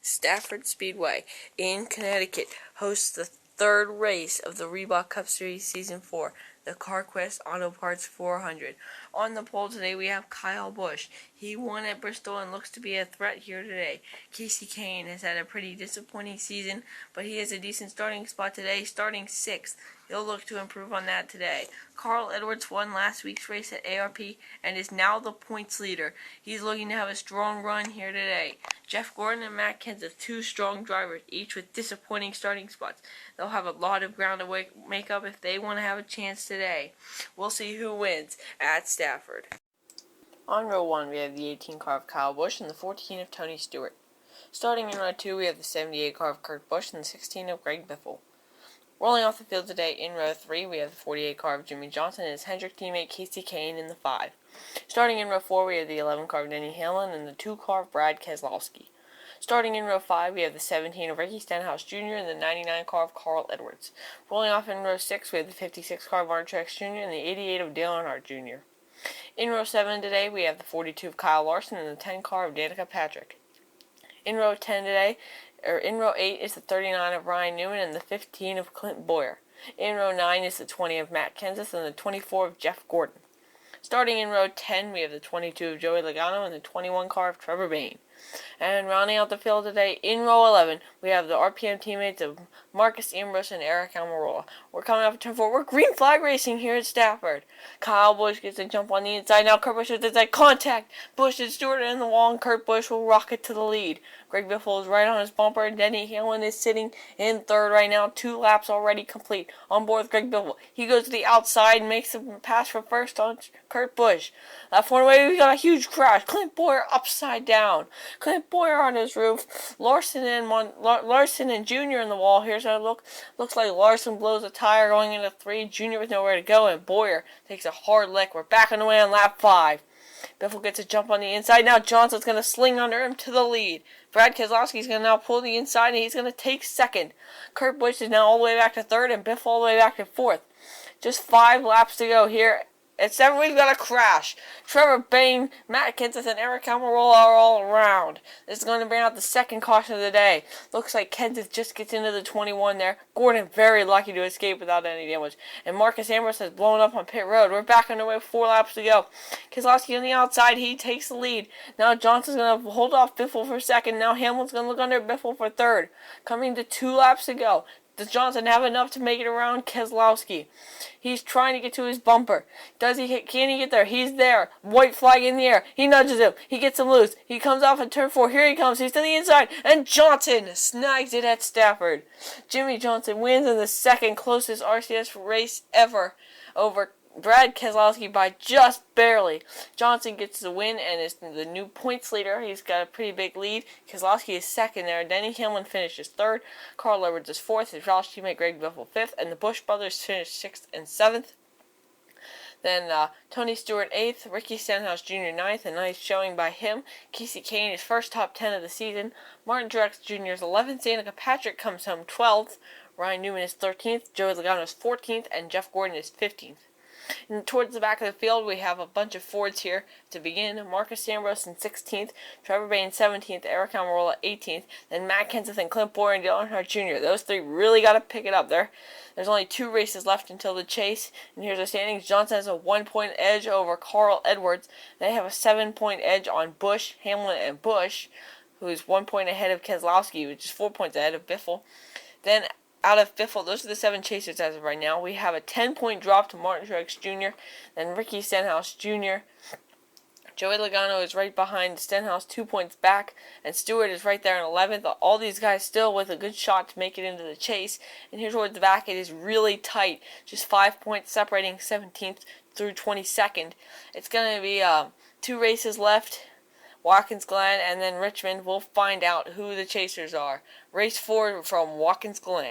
Stafford Speedway in Connecticut hosts the third race of the Reebok Cup Series Season 4, the CarQuest Auto Parts 400. On the pole today we have Kyle Busch. He won at Bristol and looks to be a threat here today. Casey Kane has had a pretty disappointing season, but he has a decent starting spot today, starting 6th. He'll look to improve on that today. Carl Edwards won last week's race at ARP and is now the points leader. He's looking to have a strong run here today. Jeff Gordon and Matt Kenseth, two strong drivers, each with disappointing starting spots. They'll have a lot of ground to make up if they want to have a chance today. We'll see who wins at Stafford. On row 1, we have the 18 car of Kyle Busch and the 14 of Tony Stewart. Starting in row 2, we have the 78 car of Kurt Busch and the 16 of Greg Biffle. Rolling off the field today in row 3, we have the 48 car of Jimmy Johnson and his Hendrick teammate Casey Kane in the 5. Starting in row 4, we have the 11 car of Denny Hamlin and the 2 car of Brad Keselowski. Starting in row 5, we have the 17 of Ricky Stenhouse Jr. and the 99 car of Carl Edwards. Rolling off in row 6, we have the 56 car of Martin Truex Jr. and the 88 of Dale Earnhardt Jr. In row 7 today, we have the 42 of Kyle Larson and the 10 car of Danica Patrick. In row 8 is the 39 of Ryan Newman and the 15 of Clint Boyer. In row 9 is the 20 of Matt Kenseth and the 24 of Jeff Gordon. Starting in row 10, we have the 22 of Joey Logano and the 21 car of Trevor Bayne. And rounding out the field today, in row 11, we have the RPM teammates of Marcus Ambrose and Eric Almirola. We're coming up at turn 4. We're green flag racing here at Stafford. Kyle Busch gets a jump on the inside. Now Kurt Busch with inside contact. Busch and Stewart in the wall, and Kurt Busch will rocket to the lead. Greg Biffle is right on his bumper, and Denny Hamlin is sitting in third right now. 2 laps already complete on board with Greg Biffle. He goes to the outside and makes a pass for first on Kurt Busch. That far away, we got a huge crash. Clint Boyer upside down. Clint Boyer on his roof. Larson and Jr. in the wall. Here's how it looks like Larson blows a tire going into 3. Jr. with nowhere to go, and Boyer takes a hard lick. We're back on the way on lap 5. Biffle gets a jump on the inside. Now Johnson's going to sling under him to the lead. Brad Keselowski's going to now pull the inside, and he's going to take second. Kurt Busch is now all the way back to third, and Biffle all the way back to fourth. Just 5 laps to go here. At 7, we've got a crash. Trevor Bayne, Matt Kenseth, and Eric Almirola are all around. This is going to bring out the second caution of the day. Looks like Kenseth just gets into the 21 there. Gordon very lucky to escape without any damage. And Marcus Ambrose has blown up on pit road. We're back on the way with 4 laps to go. Keselowski on the outside. He takes the lead. Now Johnson's going to hold off Biffle for second. Now Hamlin's going to look under Biffle for third. Coming to 2 laps to go. Does Johnson have enough to make it around Keselowski? He's trying to get to his bumper. Can he get there? He's there. White flag in the air. He nudges him. He gets him loose. He comes off at turn 4. Here he comes. He's to the inside. And Johnson snags it at Stafford. Jimmy Johnson wins in the second closest RCS race ever over Brad Keselowski by just barely. Johnson gets the win and is the new points leader. He's got a pretty big lead. Keselowski is second there. Denny Hamlin finishes third. Carl Edwards is fourth. His Roush teammate Greg Biffle fifth. And the Busch brothers finish 6th and 7th. Then Tony Stewart 8th. Ricky Stenhouse Jr. 9th. A nice showing by him. Casey Kane is first top 10 of the season. Martin Truex Jr. is 11th. Danica Patrick comes home 12th. Ryan Newman is 13th. Joey Logano is 14th. And Jeff Gordon is 15th. And towards the back of the field, we have a bunch of Fords here to begin. Marcus Ambrose in 16th, Trevor Bayne 17th, Eric Almirola 18th, then Matt Kenseth and Clint Boyer and Dale Earnhardt Jr. Those 3 really got to pick it up there. There's only 2 races left until the chase. And here's the standings. Johnson has a 1-point edge over Carl Edwards. They have a 7-point edge on Busch, Hamlin, and Busch, who's 1 point ahead of Keselowski, which is 4 points ahead of Biffle. Then out of Biffle, those are the 7 chasers as of right now. We have a 10-point drop to Martin Truex Jr., then Ricky Stenhouse Jr. Joey Logano is right behind Stenhouse, 2 points back, and Stewart is right there in 11th. All these guys still with a good shot to make it into the chase. And here towards the back, it is really tight, just 5 points separating 17th through 22nd. It's going to be 2 races left. Watkins Glen and then Richmond. We'll find out who the chasers are. Race 4 from Watkins Glen.